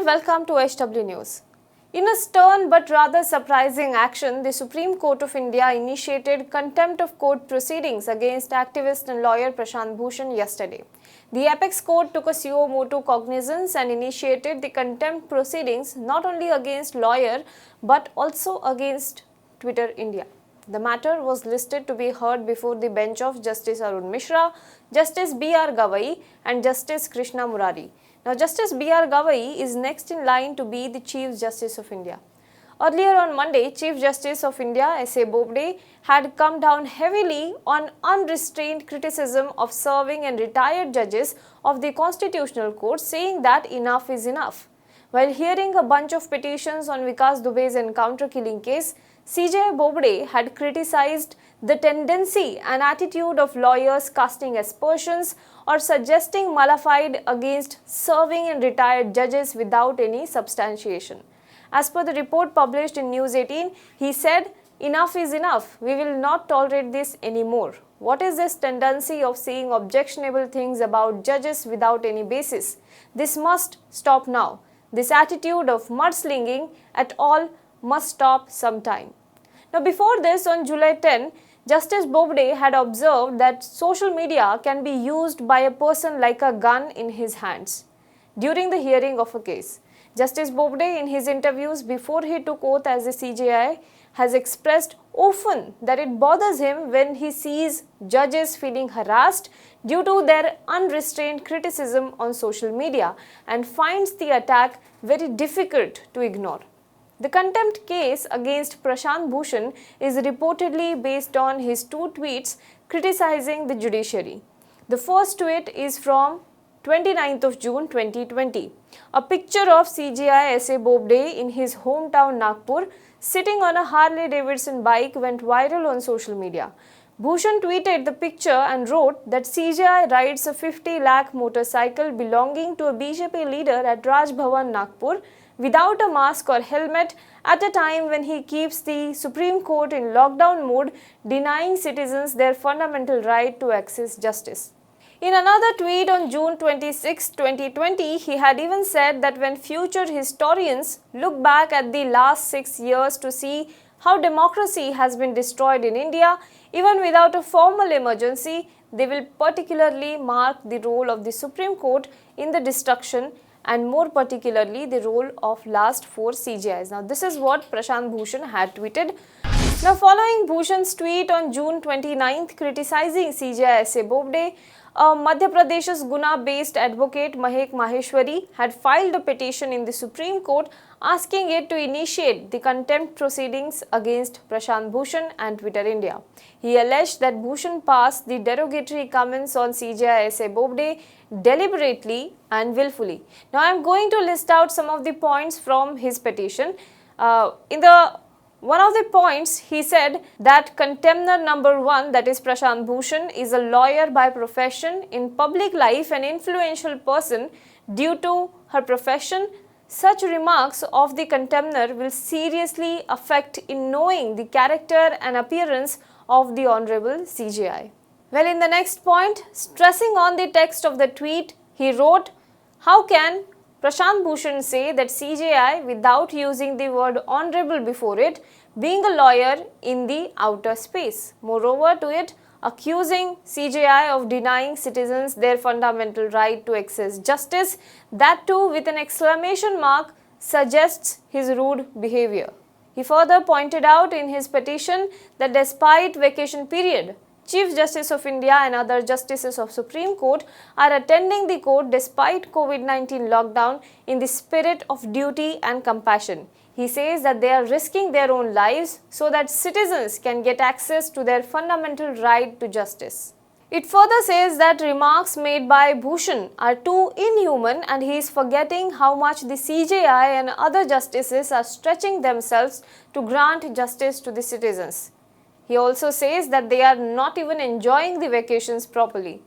welcome to HW News. In a stern but rather surprising action, the Supreme Court of India initiated contempt of court proceedings against activist and lawyer Prashant Bhushan yesterday. The apex court took a suo motu cognizance and initiated the contempt proceedings not only against lawyer but also against Twitter India. The matter was listed to be heard before the bench of Justice Arun Mishra, Justice B.R. Gavai and Justice Krishna Murari. Now, Justice B.R. Gavai is next in line to be the Chief Justice of India. Earlier on Monday, Chief Justice of India S.A. Bobde had come down heavily on unrestrained criticism of serving and retired judges of the Constitutional Court, saying that enough is enough. While hearing a bunch of petitions on Vikas Dubey's encounter killing case, CJI Bobde had criticized the tendency and attitude of lawyers casting aspersions or suggesting malafide against serving and retired judges without any substantiation. As per the report published in News 18, he said, "Enough is enough. We will not tolerate this anymore. What is this tendency of saying objectionable things about judges without any basis? This must stop now. This attitude of mudslinging at all must stop sometime." Now, before this, on July 10, Justice Bobde had observed that social media can be used by a person like a gun in his hands. During the hearing of a case, Justice Bobde, in his interviews before he took oath as a CJI, has expressed often that it bothers him when he sees judges feeling harassed due to their unrestrained criticism on social media and finds the attack very difficult to ignore. The contempt case against Prashant Bhushan is reportedly based on his two tweets criticizing the judiciary. The first tweet is from 29th of June 2020. A picture of CJI S.A. Bobde in his hometown Nagpur sitting on a Harley Davidson bike went viral on social media. Bhushan tweeted the picture and wrote that CJI rides a 50 lakh motorcycle belonging to a BJP leader at Raj Bhavan Nagpur without a mask or helmet at a time when he keeps the Supreme Court in lockdown mode, denying citizens their fundamental right to access justice. In another tweet on June 26, 2020, he had even said that when future historians look back at the last 6 years to see how democracy has been destroyed in India, even without a formal emergency, they will particularly mark the role of the Supreme Court in the destruction and more particularly the role of last 4 CJIs. Now, this is what Prashant Bhushan had tweeted. Now, following Bhushan's tweet on June 29th criticizing CJI S.A. Bobde, Madhya Pradesh's Guna-based advocate Mahek Maheshwari had filed a petition in the Supreme Court asking it to initiate the contempt proceedings against Prashant Bhushan and Twitter India. He alleged that Bhushan passed the derogatory comments on CJI S.A. Bobde deliberately and willfully. Now, I am going to list out some of the points from his petition. One of the points, he said that contemner number 1, that is Prashant Bhushan, is a lawyer by profession, in public life an influential person due to her profession. Such remarks of the contemner will seriously affect in knowing the character and appearance of the Honorable CJI. Well, in the next point, stressing on the text of the tweet, he wrote, "How can Prashant Bhushan say that CJI without using the word honorable before it, being a lawyer in the outer space? Moreover to it, accusing CJI of denying citizens their fundamental right to access justice, that too with an exclamation mark, suggests his rude behavior." He further pointed out in his petition that despite vacation period, Chief Justice of India and other justices of Supreme Court are attending the court despite COVID-19 lockdown in the spirit of duty and compassion. He says that they are risking their own lives so that citizens can get access to their fundamental right to justice. It further says that remarks made by Bhushan are too inhuman and he is forgetting how much the CJI and other justices are stretching themselves to grant justice to the citizens. He also says that they are not even enjoying the vacations properly.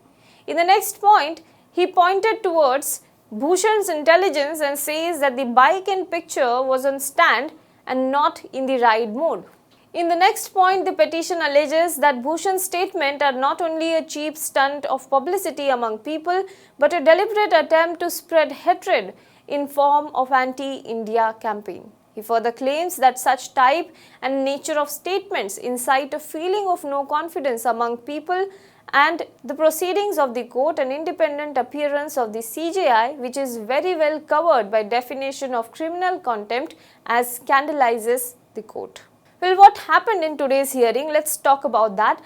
In the next point, he pointed towards Bhushan's intelligence and says that the bike in picture was on stand and not in the ride mode. In the next point, the petition alleges that Bhushan's statement are not only a cheap stunt of publicity among people, but a deliberate attempt to spread hatred in form of anti-India campaign. He further claims that such type and nature of statements incite a feeling of no confidence among people, and the proceedings of the court and independent appearance of the CJI, which is very well covered by definition of criminal contempt, as scandalizes the court. Well, what happened in today's hearing? Let's talk about that.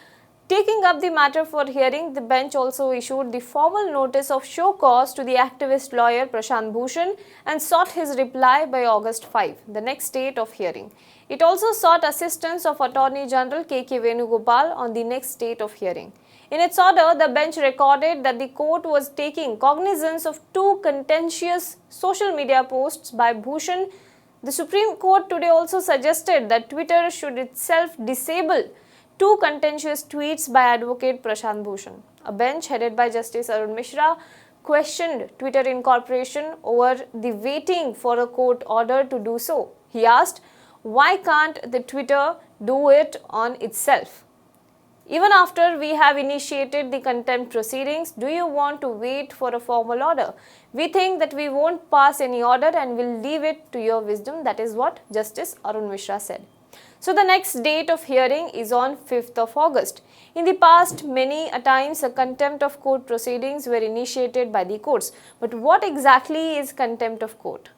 Taking up the matter for hearing, the bench also issued the formal notice of show cause to the activist lawyer Prashant Bhushan and sought his reply by August 5, the next date of hearing. It also sought assistance of Attorney General K.K. Venugopal on the next date of hearing. In its order, the bench recorded that the court was taking cognizance of two contentious social media posts by Bhushan. The Supreme Court today also suggested that Twitter should itself disable two contentious tweets by advocate Prashant Bhushan. A bench headed by Justice Arun Mishra questioned Twitter Incorporation over the waiting for a court order to do so. He asked, why can't the Twitter do it on itself? Even after we have initiated the contempt proceedings, do you want to wait for a formal order? We think that we won't pass any order and will leave it to your wisdom. That is what Justice Arun Mishra said. So the next date of hearing is on 5th of August. In the past, many a times a contempt of court proceedings were initiated by the courts. But what exactly is contempt of court?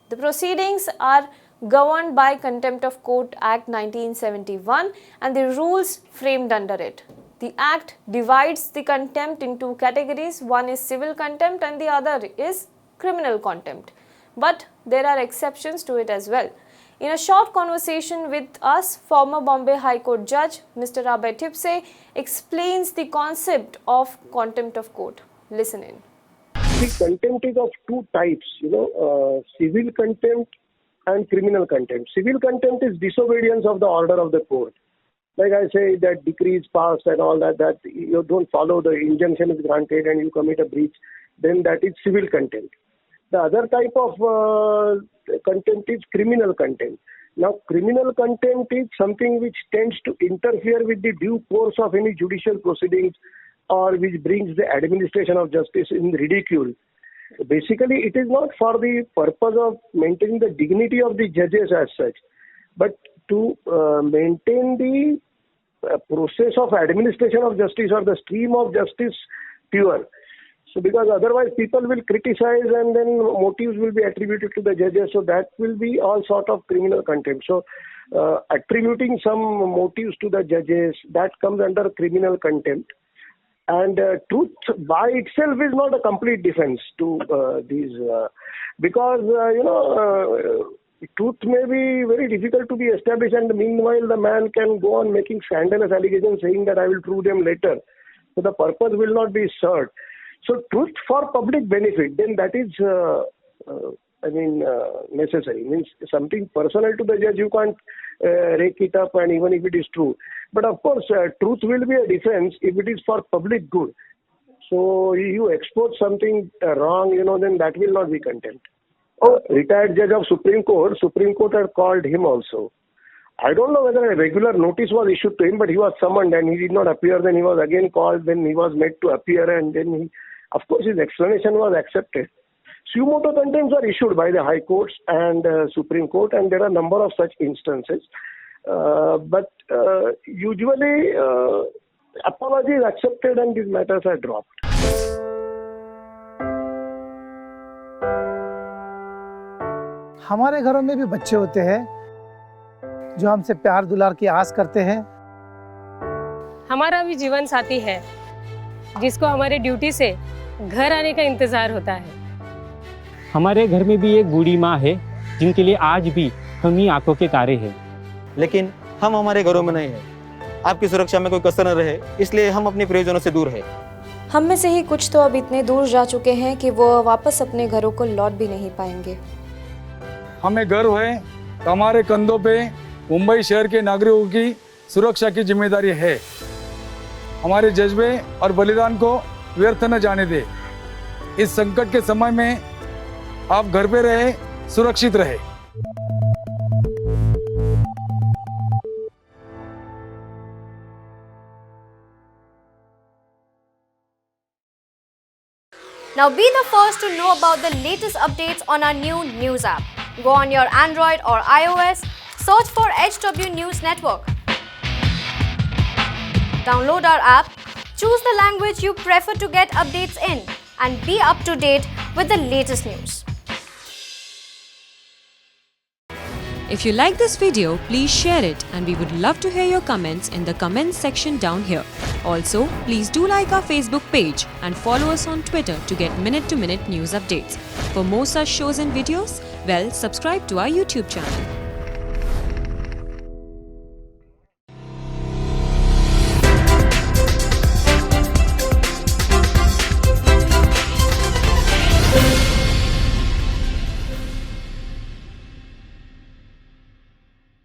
The proceedings are governed by Contempt of Court Act 1971 and the rules framed under it. The Act divides the contempt in two categories. One is civil contempt and the other is criminal contempt. But there are exceptions to it as well. In a short conversation with us, former Bombay High Court Judge Mr. Abhay Tipse explains the concept of contempt of court. Listen in. The contempt is of two types, civil contempt and criminal contempt. Civil contempt is disobedience of the order of the court. Like I say, that decree is passed and all that you don't follow, the injunction is granted and you commit a breach, then that is civil contempt. The other type of contempt is criminal contempt. Now, criminal contempt is something which tends to interfere with the due course of any judicial proceedings or which brings the administration of justice in ridicule. Basically, it is not for the purpose of maintaining the dignity of the judges as such, but to maintain the process of administration of justice or the stream of justice pure. So because otherwise people will criticize and then motives will be attributed to the judges. So that will be all sort of criminal contempt. So attributing some motives to the judges, that comes under criminal contempt. And truth by itself is not a complete defense to these because, truth may be very difficult to be established, and meanwhile the man can go on making scandalous allegations saying that I will prove them later. So the purpose will not be served. So truth for public benefit, then that is, necessary. Means something personal to the judge, you can't rake it up, and even if it is true. But of course, truth will be a defense if it is for public good. So you export something wrong, then that will not be contempt. Retired judge of Supreme Court had called him also. I don't know whether a regular notice was issued to him, but he was summoned and he did not appear. Then he was again called, then he was made to appear, and then of course his explanation was accepted. Suo motu contempts are issued by the High Courts and Supreme Court, and there are a number of such instances. But usually apology is accepted and these matters are dropped. हमारे घरों में भी बच्चे होते हैं जो हमसे प्यार दुलार की आस करते हैं। हमारा भी जीवन साथी है जिसको हमारे ड्यूटी से घर आने का इंतजार होता है। हमारे घर में भी एक बूढ़ी माँ है जिनके लिए आज भी हम ही आंखों के तारे हैं। लेकिन हम हमारे घरों में नहीं हैं। आपकी सुरक्षा में कोई कसर न रहे, इसलिए हम अपने प्रियजनों से दूर हैं। हम में से ही कुछ तो अब इतने दूर जा चुके हैं कि वो वापस अपने घरों को लौट भी नहीं पाएंगे। हमें गर्व है कि हमारे कंधों पे मुंबई शहर के नागरिकों की सुरक्षा की जिम्मेदारी है। हमारे जज्बे और बलिदान को व्यर्थ न जाने दे। इस संकट के समय में आप घर पे रहे, सुरक्षित रहे। Now be the first to know about the latest updates on our new news app. Go on your Android or iOS, search for HW News Network. Download our app, choose the language you prefer to get updates in, and be up to date with the latest news. If you like this video, please share it, and we would love to hear your comments in the comments section down here. Also, please do like our Facebook page and follow us on Twitter to get minute-to-minute news updates. For more such shows and videos, well, subscribe to our YouTube channel.